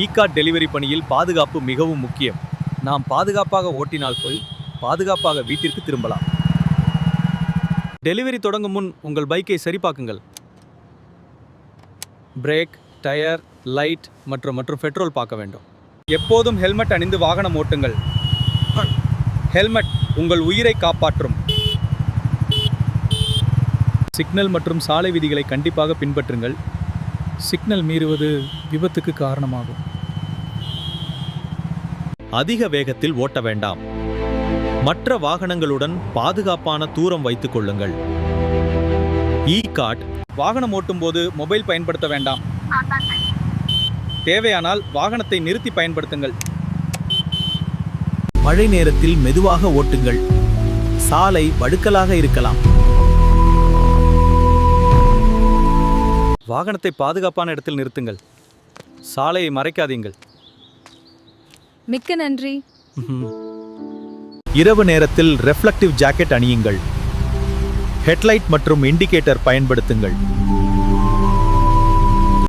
இ-கார்ட் delivery பணியில் பாதுகாப்பு மிகவும் முக்கியம். நாம் பாதுகாப்பாக ஓட்டினால் போய் பாதுகாப்பாக வீட்டிற்கு திரும்பலாம். டெலிவரி தொடங்கும் முன் உங்கள் பைக்கை சரிபார்க்குங்கள். பிரேக், டயர், லைட் மற்றும் பெட்ரோல் பார்க்க வேண்டும். எப்போதும் ஹெல்மெட் அணிந்து வாகனம் ஓட்டுங்கள். ஹெல்மெட் உங்கள் உயிரை காப்பாற்றும். சிக்னல் மற்றும் சாலை விதிகளை கண்டிப்பாக பின்பற்றுங்கள். சிக்னல் மீறுவது விபத்துக்கு காரணமாகும். அதிக வேகத்தில் ஓட்ட வேண்டாம். மற்ற வாகனங்களுடன் பாதுகாப்பான தூரம் வைத்துக் கொள்ளுங்கள். இ-கார்ட் வாகனம் ஓட்டும் போது மொபைல் பயன்படுத்த வேண்டாம். தேவையானால் வாகனத்தை நிறுத்தி பயன்படுத்துங்கள். மழை நேரத்தில் மெதுவாக ஓட்டுங்கள். சாலை வழுக்கலாக இருக்கலாம். வாகனத்தை பாதுகாப்பான இடத்தில் நிறுத்துங்கள். சாலையை மறைக்காதீங்கள். மிக்க நன்றி. இரவு நேரத்தில் ரெஃப்ளெக்டிவ் ஜாக்கெட் அணியுங்கள். ஹெட்லைட் மற்றும் இண்டிகேட்டர் பயன்படுத்துங்கள்.